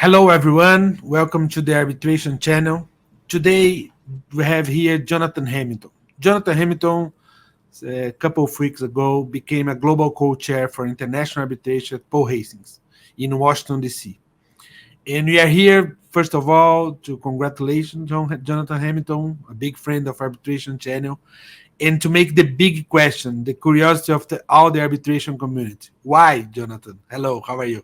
Hello, everyone. Welcome to the Arbitration Channel. Today, we have here Jonathan Hamilton. Jonathan Hamilton, a couple of weeks ago, became a global co-chair for international arbitration at Paul Hastings in Washington, D.C. And we are here, first of all, to congratulate Jonathan Hamilton, a big friend of Arbitration Channel, and to make the big question, the curiosity of all the arbitration community. Why, Jonathan? Hello, how are you?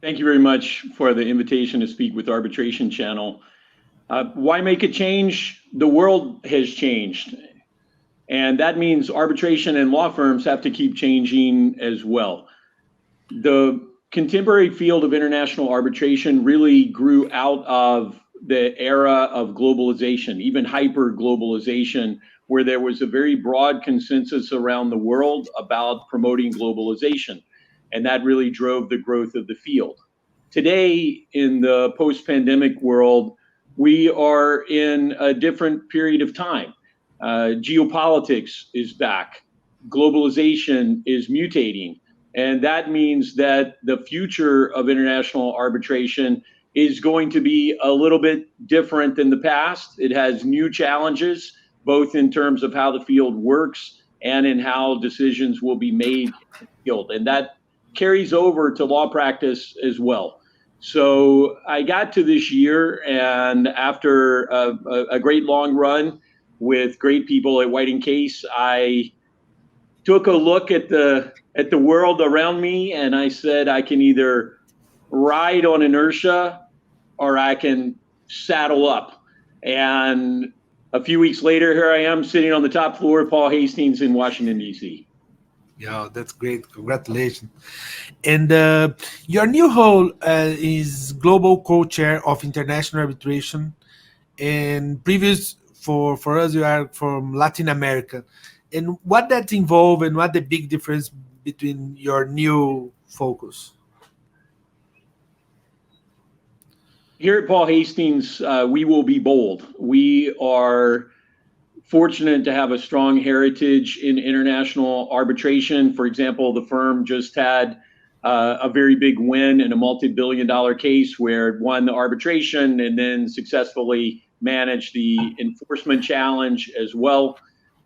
Thank you very much for the invitation to speak with Arbitration Channel. Why make a change? The world has changed. And that means arbitration and law firms have to keep changing as well. The contemporary field of international arbitration really grew out of the era of globalization, even hyper-globalisation, where there was a very broad consensus around the world about promoting globalization. And that really drove the growth of the field. Today, in the post-pandemic world, we are in a different period of time. Geopolitics is back. Globalization is mutating. And that means that the future of international arbitration is going to be a little bit different than the past. It has new challenges, both in terms of how the field works and in how decisions will be made in the field. And that carries over to law practice as well. So I got to this year, and after a great long run with great people at White & Case, I took a look at the world around me, and I said I can either ride on inertia or I can saddle up. And a few weeks later, here I am sitting on the top floor of Paul Hastings in Washington, D.C. Yeah, that's great. Congratulations. And your new role is global co-chair of international arbitration. And previous for us, you are from Latin America. And what that involve and what the big difference between your new focus? Here at Paul Hastings, we will be bold. We are fortunate to have a strong heritage in international arbitration. For example, the firm just had a very big win in a multi-billion-dollar case where it won the arbitration and then successfully managed the enforcement challenge as well.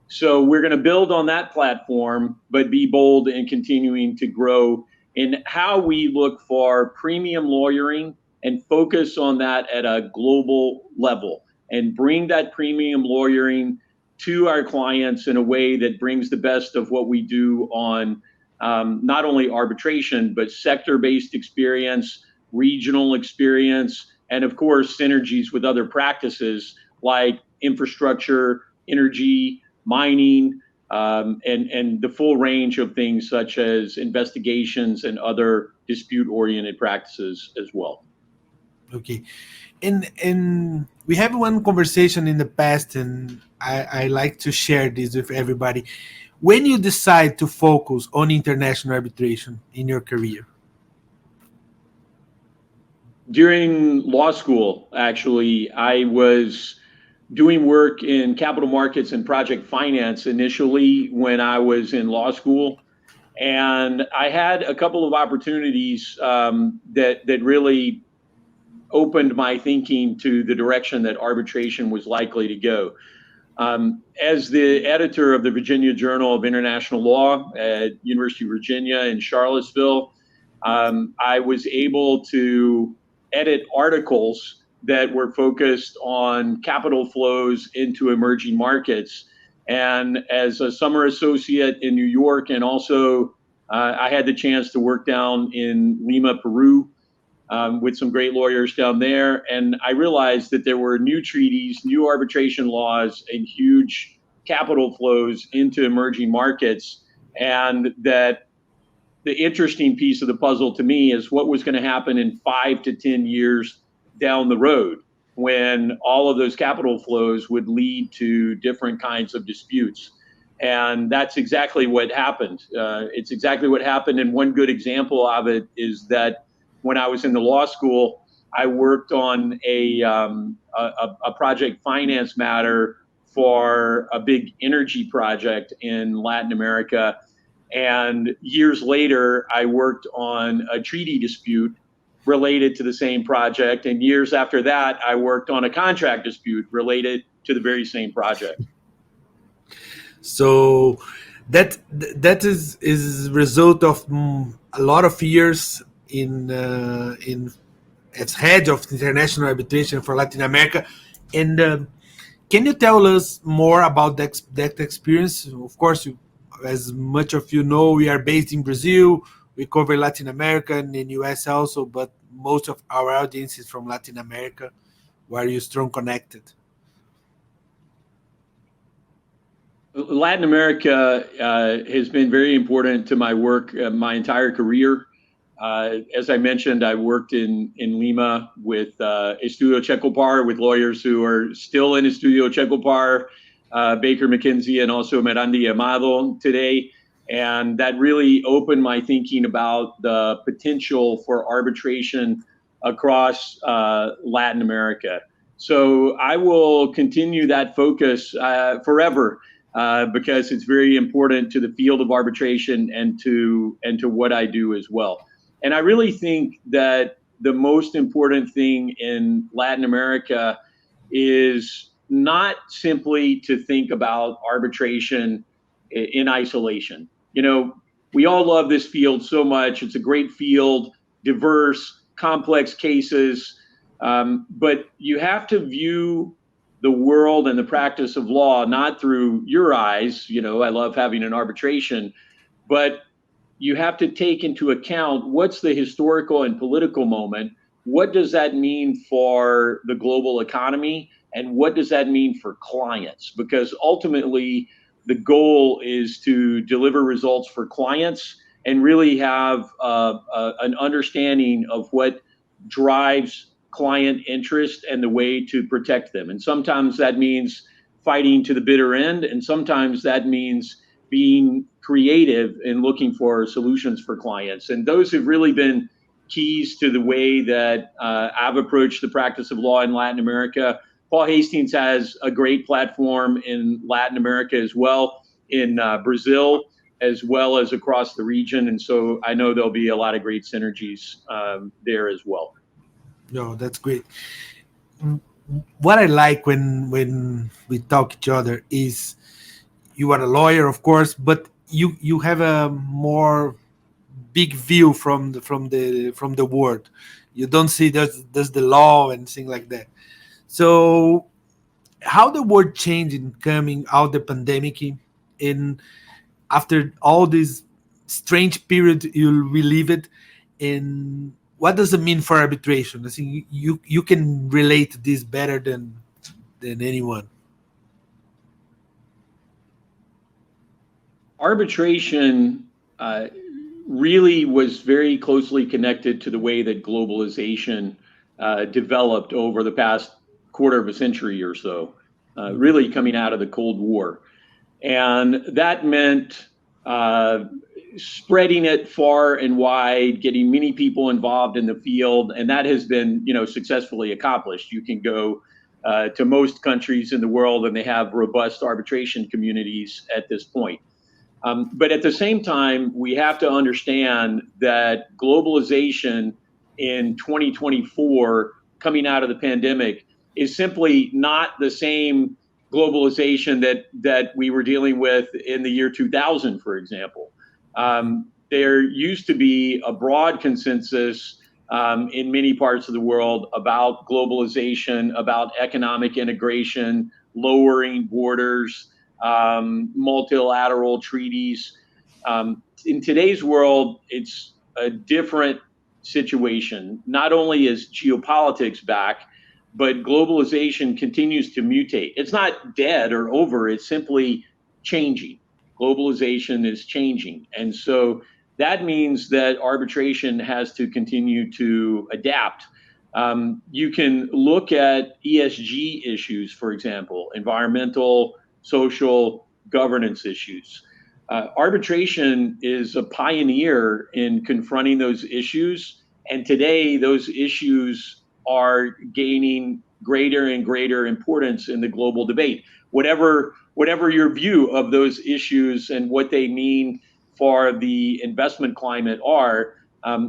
So we're going to build on that platform, but be bold in continuing to grow in how we look for premium lawyering and focus on that at a global level and bring that premium lawyering to our clients in a way that brings the best of what we do on not only arbitration, but sector-based experience, regional experience, and of course, synergies with other practices like infrastructure, energy, mining, and the full range of things such as investigations and other dispute-oriented practices as well. Okay. And we have one conversation in the past, and I like to share this with everybody. When you decide to focus on international arbitration in your career? During law school, actually, I was doing work in capital markets and project finance initially when I was in law school. And I had a couple of opportunities that really opened my thinking to the direction that arbitration was likely to go. As the editor of the Virginia Journal of International Law at University of Virginia in Charlottesville, I was able to edit articles that were focused on capital flows into emerging markets. And as a summer associate in New York, and also I had the chance to work down in Lima, Peru, with some great lawyers down there. And I realized that there were new treaties, new arbitration laws, and huge capital flows into emerging markets. And that the interesting piece of the puzzle to me is what was going to happen in 5 to 10 years down the road when all of those capital flows would lead to different kinds of disputes. And that's exactly what happened. It's exactly what happened. And one good example of it is that when I was in the law school, I worked on a project finance matter for a big energy project in Latin America. And years later, I worked on a treaty dispute related to the same project. And years after that, I worked on a contract dispute related to the very same project. So that is result of a lot of years in as head of international arbitration for Latin America. And can you tell us more about that experience? Of course, as much of you know, we are based in Brazil. We cover Latin America and in US also, but most of our audience is from Latin America, where you're strong connected. Latin America has been very important to my work my entire career. As I mentioned, I worked in Lima with Estudio Checopar, with lawyers who are still in Estudio Checopar, Baker McKenzie, and also Miranda Amado today. And that really opened my thinking about the potential for arbitration across Latin America. So I will continue that focus forever. Because it's very important to the field of arbitration and to what I do as well. And I really think that the most important thing in Latin America is not simply to think about arbitration in isolation. You know, we all love this field so much. It's a great field, diverse, complex cases, but you have to view the world and the practice of law not through your eyes. You know, I love having an arbitration, but you have to take into account what's the historical and political moment. What does that mean for the global economy? And what does that mean for clients? Because ultimately, the goal is to deliver results for clients and really have an understanding of what drives client interest and the way to protect them. And sometimes that means fighting to the bitter end, and sometimes that means being creative and looking for solutions for clients. And those have really been keys to the way that I've approached the practice of law in Latin America. Paul Hastings has a great platform in Latin America as well, in Brazil, as well as across the region. And so I know there'll be a lot of great synergies there as well. No, that's great. What I like when we talk each other is you are a lawyer, of course, but you have a more big view from the world. You don't see there's the law and things like that. So how the world changed in coming out the pandemic, in after all this strange period you relive it, in what does it mean for arbitration? I think you can relate this better than anyone. Arbitration really was very closely connected to the way that globalization developed over the past quarter of a century or so, really coming out of the Cold War. And that meant spreading it far and wide, getting many people involved in the field, and that has been, successfully accomplished. You can go to most countries in the world, and they have robust arbitration communities at this point. But at the same time, we have to understand that globalization in 2024, coming out of the pandemic, is simply not the same globalization that we were dealing with in the year 2000, for example. There used to be a broad consensus in many parts of the world about globalization, about economic integration, lowering borders, multilateral treaties. In today's world, it's a different situation. Not only is geopolitics back, but globalization continues to mutate. It's not dead or over, it's simply changing. Globalization is changing. And so that means that arbitration has to continue to adapt. You can look at ESG issues, for example, environmental, social, governance issues. Arbitration is a pioneer in confronting those issues. And today, those issues are gaining greater and greater importance in the global debate. Whatever your view of those issues and what they mean for the investment climate are,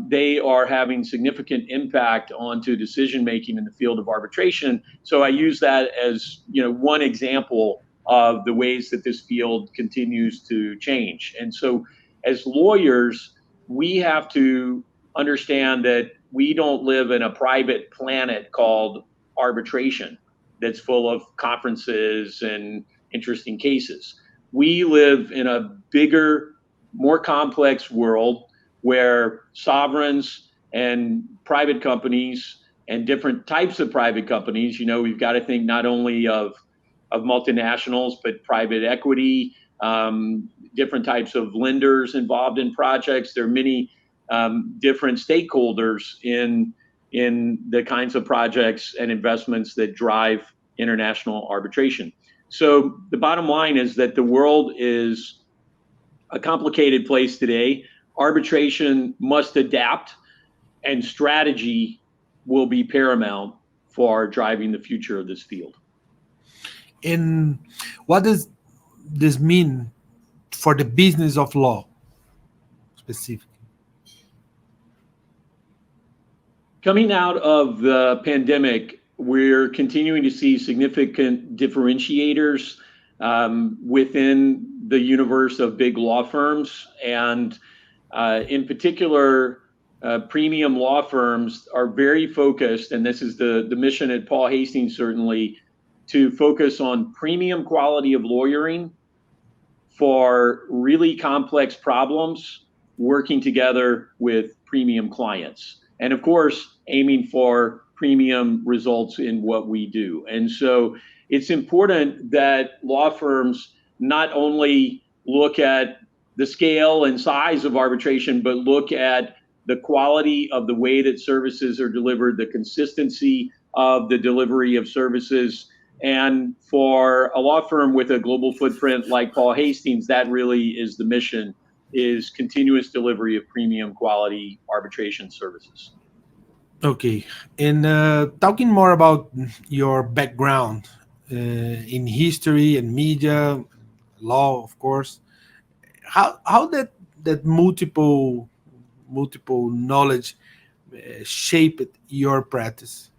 they are having significant impact onto decision making in the field of arbitration. So I use that as one example of the ways that this field continues to change. And so as lawyers, we have to understand that we don't live in a private planet called arbitration that's full of conferences and interesting cases. We live in a bigger, more complex world where sovereigns and private companies and different types of private companies, we've got to think not only of multinationals, but private equity, different types of lenders involved in projects. There are many different stakeholders in the kinds of projects and investments that drive international arbitration. So the bottom line is that the world is a complicated place today. Arbitration must adapt, and strategy will be paramount for driving the future of this field. And what does this mean for the business of law specifically? Coming out of the pandemic, we're continuing to see significant differentiators within the universe of big law firms. And in particular, premium law firms are very focused, and this is the mission at Paul Hastings certainly, to focus on premium quality of lawyering for really complex problems, working together with premium clients. And of course, aiming for premium results in what we do. And so it's important that law firms not only look at the scale and size of arbitration, but look at the quality of the way that services are delivered, the consistency of the delivery of services. And for a law firm with a global footprint like Paul Hastings, that really is the mission, is continuous delivery of premium quality arbitration services. Okay, and talking more about your background in history and media, law, of course, how that multiple knowledge shaped your practice?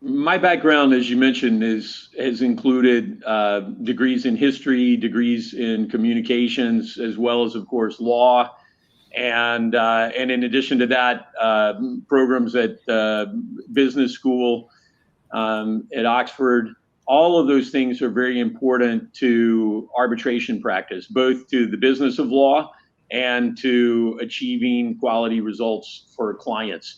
My background, as you mentioned, has included degrees in history, degrees in communications, as well as, of course, law. And in addition to that, programs at business school at Oxford. All of those things are very important to arbitration practice, both to the business of law and to achieving quality results for clients.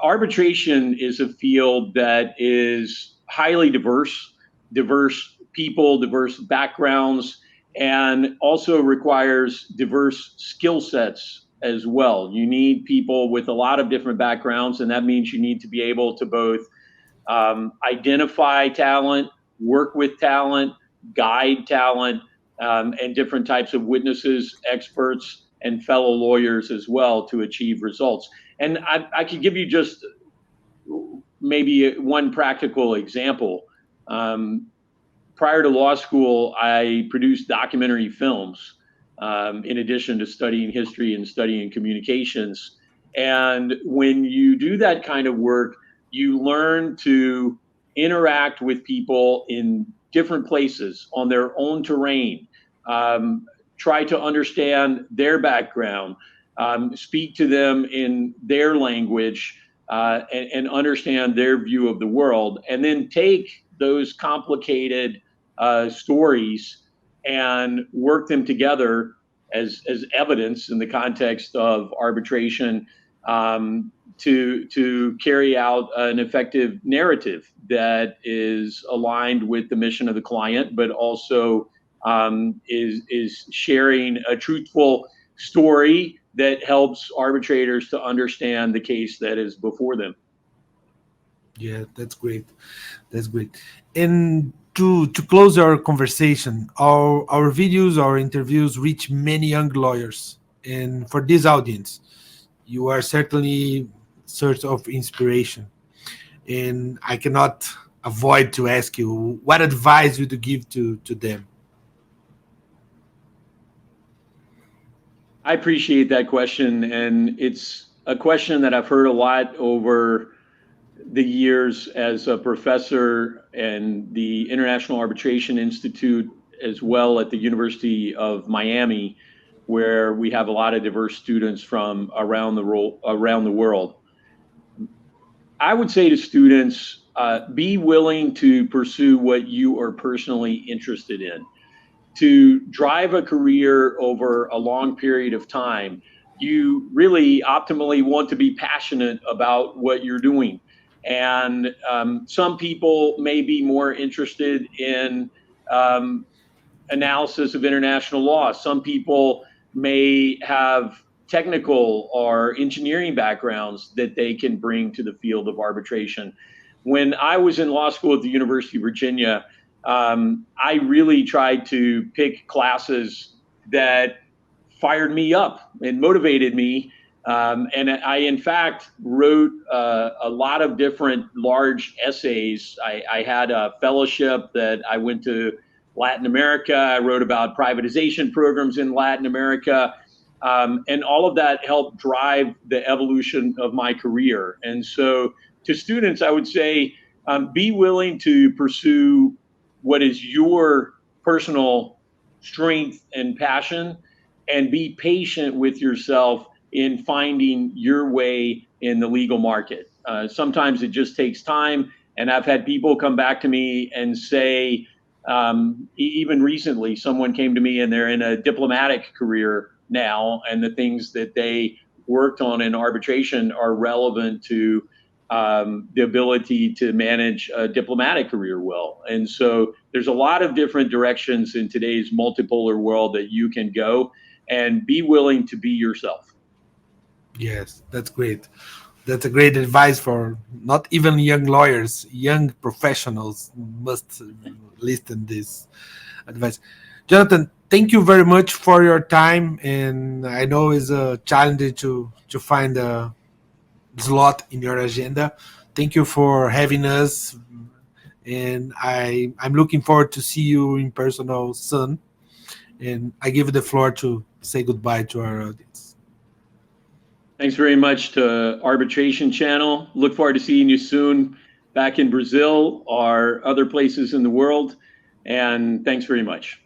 Arbitration is a field that is highly diverse people, diverse backgrounds, and also requires diverse skill sets as well. You need people with a lot of different backgrounds, and that means you need to be able to both identify talent, work with talent, guide talent, and different types of witnesses, experts, and fellow lawyers as well to achieve results. And I could give you just maybe one practical example. Prior to law school, I produced documentary films in addition to studying history and studying communications. And when you do that kind of work, you learn to interact with people in different places on their own terrain, try to understand their background, speak to them in their language, and understand their view of the world, and then take those complicated stories and work them together as evidence in the context of arbitration to carry out an effective narrative that is aligned with the mission of the client, but also is sharing a truthful story that helps arbitrators to understand the case that is before them. Yeah, that's great. That's great. And to close our conversation, our videos, our interviews reach many young lawyers. And for this audience, you are certainly source of inspiration. And I cannot avoid to ask you, what advice would you give to them? I appreciate that question, and it's a question that I've heard a lot over the years as a professor and the International Arbitration Institute, as well at the University of Miami, where we have a lot of diverse students from around the world. I would say to students, be willing to pursue what you are personally interested in. To drive a career over a long period of time, you really optimally want to be passionate about what you're doing. And some people may be more interested in um, analysis of international law. Some people may have technical or engineering backgrounds that they can bring to the field of arbitration. When I was in law school at the University of Virginia, I really tried to pick classes that fired me up and motivated me. And I, in fact, wrote a lot of different large essays. I had a fellowship that I went to Latin America. I wrote about privatization programs in Latin America. And all of that helped drive the evolution of my career. And so to students, I would say, be willing to pursue what is your personal strength and passion, and be patient with yourself in finding your way in the legal market. Sometimes it just takes time. And I've had people come back to me and say, even recently, someone came to me and they're in a diplomatic career now, and the things that they worked on in arbitration are relevant to the ability to manage a diplomatic career well. And so there's a lot of different directions in today's multipolar world that you can go, and be willing to be yourself. Yes, that's great. That's a great advice for not even young lawyers, young professionals must listen this advice. Jonathan, thank you very much for your time, and I know it's a challenge to find a slot in your agenda. Thank you for having us, and I'm looking forward to see you in person soon. And I give the floor to say goodbye to our audience. Thanks very much to Arbitration Channel. Look forward to seeing you soon back in Brazil or other places in the world. And thanks very much.